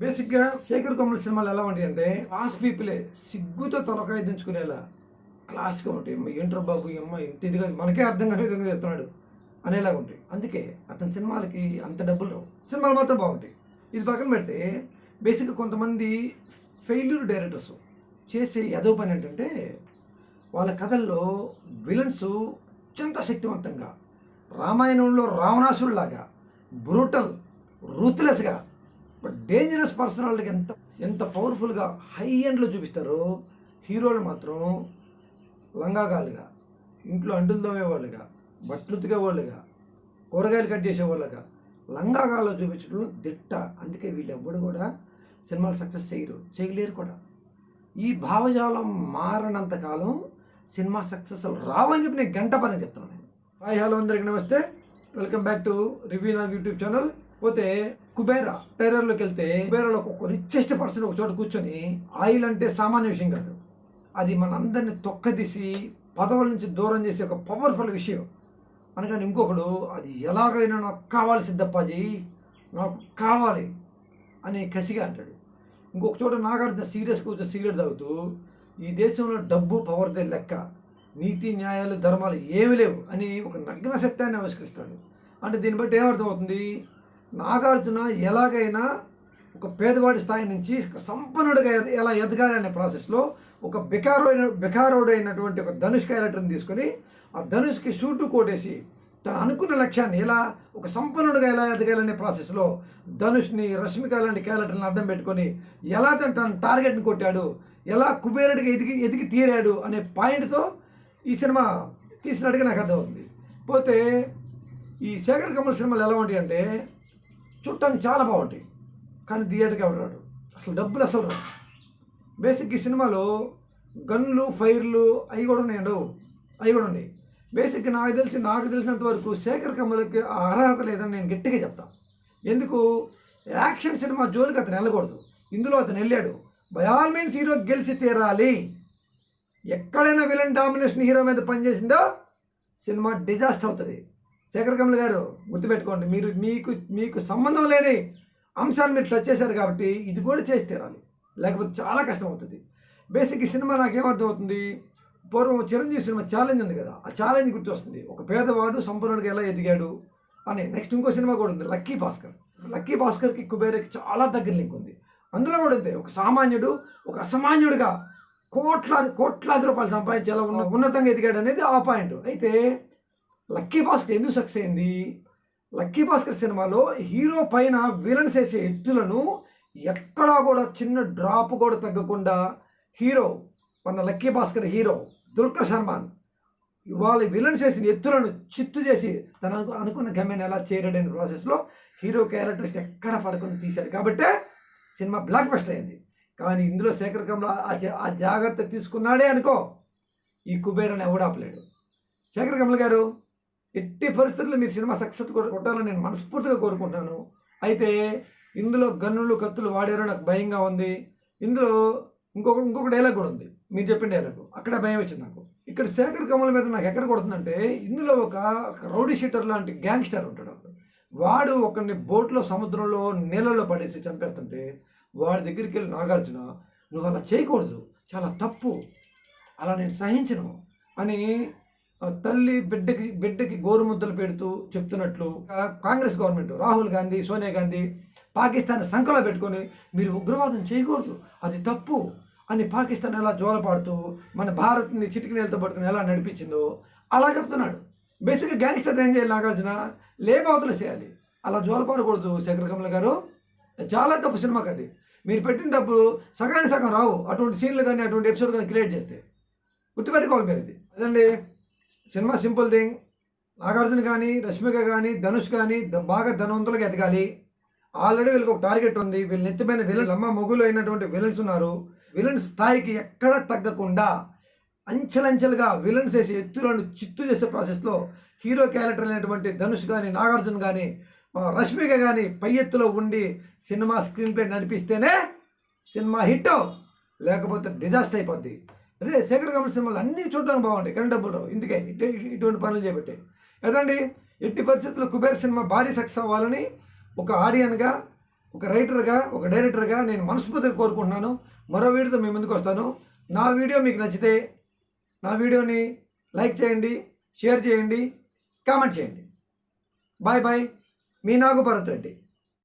బేసిక్‌గా 'శేఖర్ కమల్' సినిమాలు ఎలా ఉంటాయంటే, క్లాస్ పీపులే సిగ్గుతో తలకాయ దించుకునేలా క్లాస్‌గా ఉంటాయి. ఏంట్రా బాబు! ఈ అమ్మాయి ఇంత ఇదిగా మనకే అర్థం కాని విధంగా చేస్తున్నాడు అనేలాగా ఉంటాయి. అందుకే అతని సినిమాలకి అంత డబ్బులు రావు. సినిమాలు మాత్రం బాగుంటాయి. ఇది పక్కన పెడితే బేసిక్‌గా కొంతమంది ఫెయిల్యూర్ డైరెక్టర్స్ చేసే ఎదవ పని ఏంటంటే, వాళ్ళ కథల్లో విలన్స్ అత్యంత శక్తివంతంగా, రామాయణంలో రావణాసురుడిలాగా బ్రూటల్, రూత్‌లెస్‌గా, బట్ డేంజరస్ పర్సనాలిటీకి ఎంత ఎంత పవర్ఫుల్గా హై ఎండ్లో చూపిస్తారో, హీరోలు మాత్రం లంగాగాలుగా, ఇంట్లో అంటులు తోమేవాళ్ళుగా, బట్టలు ఉతికేవాళ్ళుగా, కూరగాయలు కట్ చేసేవాళ్ళుగా లంగాగాల్లో చూపించడంలో దిట్ట. అందుకే వీళ్ళెవ్వడు కూడా సినిమాలు సక్సెస్ చేయలేరు కూడా. ఈ భావజాలం మారనంత కాలం సినిమా సక్సెస్ రావని చెప్పి నేను గంట పని చెప్తున్నాను. నేను హాయ్ హలో అందరికీ నమస్తే, welcome back to review Nag YouTube channel. పోతే కుబేరా టైరర్లోకి వెళ్తే, కుబేరాలో ఒక రిచెస్ట్ పర్సన్ ఒక చోట కూర్చొని, ఆయిల్ అంటే సామాన్య విషయం కాదు, అది మనందరినీ తొక్కదీసి పదవుల నుంచి దూరం చేసే ఒక పవర్ఫుల్ విషయం అనగానే ఇంకొకడు అది ఎలాగైనా నాకు కావాలి సిద్ధప్పాజీ, నాకు కావాలి అని కసిగా అంటాడు. ఇంకొక చోట నాగార్జున సీరియస్గా కూర్చొని సిగరెట్ తాగుతూ, ఈ దేశంలో డబ్బు పవర్దే లెక్క, నీతి న్యాయాలు ధర్మాలు ఏమి లేవు అని ఒక నగ్న సత్యాన్ని ఆవిష్కరిస్తాడు. అంటే దీన్ని బట్టి ఏమర్థమవుతుంది, నాగార్జున ఎలాగైనా ఒక పేదవాడి స్థాయి నుంచి సంపన్నుడిగా ఎలా ఎదగాలి అనే ప్రాసెస్లో ఒక బెకారోడైనటువంటి ఒక ధనుష్ క్యారెక్టర్ని తీసుకొని, ఆ ధనుష్కి షూటు కోటేసి తను అనుకున్న లక్ష్యాన్ని ఎలా ఒక సంపన్నుడిగా ఎలా ఎదగాలనే ప్రాసెస్లో ధనుష్ని, రష్మిక లాంటి క్యారెక్టర్ని అడ్డం పెట్టుకొని ఎలా తన టార్గెట్ని కొట్టాడు, ఎలా కుబేరుడిగా ఎదిగి తీరాడు అనే పాయింట్తో ఈ సినిమా తీసినట్టుగా నాకు అర్థమవుతుంది. పోతే ఈ శేఖర్ కమల్ సినిమాలు ఎలా ఉంటాయి అంటే, చూడటానికి చాలా బాగుంటాయి, కానీ థియేటర్కి ఎవరు రాడు, అసలు డబ్బులు అసలు రావు. బేసిక్ ఈ సినిమాలో గన్లు, ఫైర్లు అవి కూడా ఉన్నాయండు, అవి కూడా ఉన్నాయి. బేసిక్ నాకు తెలిసినంత వరకు శేఖర్ కమల్కి ఆ అర్హత లేదని నేను గట్టిగా చెప్తాను. ఎందుకు, యాక్షన్ సినిమా జోలికి అతను వెళ్ళకూడదు. ఇందులో అతను వెళ్ళాడు, బై ఆల్ మీన్స్ హీరో గెలిచి తీరాలి. ఎక్కడైనా విలన్ డామినేషన్ హీరో మీద పనిచేసిందో సినిమా డిజాస్టర్ అవుతుంది. శేఖర్ కమల్ గారు గుర్తుపెట్టుకోండి, మీకు సంబంధం లేని అంశాన్ని మీరు టచ్ చేశారు కాబట్టి ఇది కూడా చేసి తీరాలి, లేకపోతే చాలా కష్టం అవుతుంది. బేసిక్ ఈ సినిమా నాకేమర్థం అవుతుంది, పూర్వం చిరంజీవి సినిమా ఛాలెంజ్ ఉంది కదా, ఆ ఛాలెంజ్ గుర్తొస్తుంది. ఒక పేదవాడు సంపన్నుడిగా ఎలా ఎదిగాడు అని. నెక్స్ట్ ఇంకో సినిమా కూడా ఉంది, లక్కీ భాస్కర్. లక్కీ భాస్కర్కి కుబేరకి చాలా దగ్గర లింక్ ఉంది. అందులో కూడా ఉంది, ఒక సామాన్యుడు ఒక అసామాన్యుడిగా కోట్లాది రూపాయలు సంపాదించి ఎలా ఉన్నతంగా ఎదిగాడు అనేది ఆ పాయింట్. అయితే లక్కీ భాస్కర్ ఎందుకు సక్సెస్ అయింది, లక్కీ భాస్కర్ సినిమాలో హీరో పైన విలన్స్ వేసే ఎత్తులను ఎక్కడా కూడా చిన్న డ్రాప్ కూడా తగ్గకుండా హీరో, మన లక్కీ భాస్కర్ హీరో దుల్కర్ సల్మాన్ ఇవాళ విలన్స్ వేసిన ఎత్తులను చిత్తు చేసి తన అనుకున్న గమ్యాన్ని ఎలా చేరాడనే ప్రాసెస్లో హీరో క్యారెక్టర్స్ ఎక్కడ పడుకొని తీశాడు కాబట్టే సినిమా బ్లాక్ బస్టర్ అయింది. కానీ ఇందులో శేఖర్ కమల్ ఆ జాగ్రత్త తీసుకున్నాడే అనుకో, ఈ కుబేరాన్ని ఎవడు ఆపలేడు. శేఖర్ కమల్ గారు ఎట్టి పరిస్థితుల్లో మీరు సినిమా సక్సెస్ కొట్టాలని నేను మనస్ఫూర్తిగా కోరుకుంటున్నాను. అయితే ఇందులో గన్నులు, కత్తులు వాడారో నాకు భయంగా ఉంది. ఇందులో ఇంకొక డైలాగ్ కూడా ఉంది, మీరు చెప్పిన డైలాగ్, అక్కడ భయం వచ్చింది నాకు. ఇక్కడ శేఖర్ కమల్ మీద నాకు ఎక్కడ కొడుతుందంటే, ఇందులో ఒక రౌడీ షీటర్ లాంటి గ్యాంగ్స్టర్ ఉంటాడు. వాడు ఒకరిని బోట్లో, సముద్రంలో, నీళ్ళల్లో పడేసి చంపేస్తుంటే వాడి దగ్గరికి వెళ్ళి నాగార్జున, నువ్వు అలా చేయకూడదు, చాలా తప్పు, అలా నేను సహించను అని తల్లి బిడ్డకి గోరుముద్దలు పెడుతూ చెప్తున్నట్లు కాంగ్రెస్ గవర్నమెంట్, రాహుల్ గాంధీ, సోనియా గాంధీ పాకిస్తాన్ సంకలో పెట్టుకొని మీరు ఉగ్రవాదం చేయకూడదు, అది తప్పు అని పాకిస్తాన్ ఎలా జోలపాడుతూ మన భారత్ని చిటికి నీళ్ళతో పట్టుకుని ఎలా నడిపించిందో అలా చెప్తున్నాడు. బేసిక్గా గ్యాంగ్స్టర్ ఏం చేయాలి, నాగార్జున లేబవతలు చేయాలి, అలా జోలపాడకూడదు. శేఖర్ కమల్ గారు చాలా తప్పు సినిమాకి అది. మీరు పెట్టిన డబ్బు సగానికి సగం రావు అటువంటి సీన్లు కానీ అటువంటి ఎపిసోడ్ కానీ క్రియేట్ చేస్తే. గుర్తుపెట్టుకోవాలి మీరు ఇది. అదండి సినిమా సింపుల్ థింగ్. నాగార్జున కానీ, రష్మిక కానీ, ధనుష్ కానీ బాగా ధనవంతులుగా ఎదగాలి. ఆల్రెడీ వీళ్ళకి ఒక టార్గెట్ ఉంది, వీళ్ళ నెత్తిపైన విలన్స్, అమ్మ మొగులు అయినటువంటి విలన్స్ ఉన్నారు. విలన్స్ స్థాయికి ఎక్కడ తగ్గకుండా అంచెలంచెలుగా విలన్స్ వేసి ఎత్తులను చిత్తు చేసే ప్రాసెస్లో హీరో క్యారెక్టర్ అయినటువంటి ధనుష్ కానీ, నాగార్జున కానీ, రష్మిక కానీ పై ఎత్తులో ఉండి సినిమా స్క్రీన్ ప్లే నడిపిస్తేనే సినిమా హిట్, లేకపోతే డిజాస్టర్ అయిపోద్ది. అదే శేఖర్ కమల్ సినిమాలు అన్నీ చూడడానికి బాగుంటాయి, కానీ డబ్బులు రావు. ఇందుకే ఇటువంటి పనులు చేపట్టాయి కదండి. ఎట్టి పరిస్థితుల్లో కుబేర్ సినిమా భారీ సక్సెస్ అవ్వాలని ఒక ఆడియన్గా ఒక రైటర్గా, ఒక డైరెక్టర్గా నేను మనస్ఫూర్తిగా కోరుకుంటున్నాను. మరో వీడియోతో మీ ముందుకు వస్తాను. నా వీడియో మీకు నచ్చితే నా వీడియోని లైక్ చేయండి, షేర్ చేయండి, కామెంట్ చేయండి. Bye bye. మీ నాగు భరత్ రెడ్డి.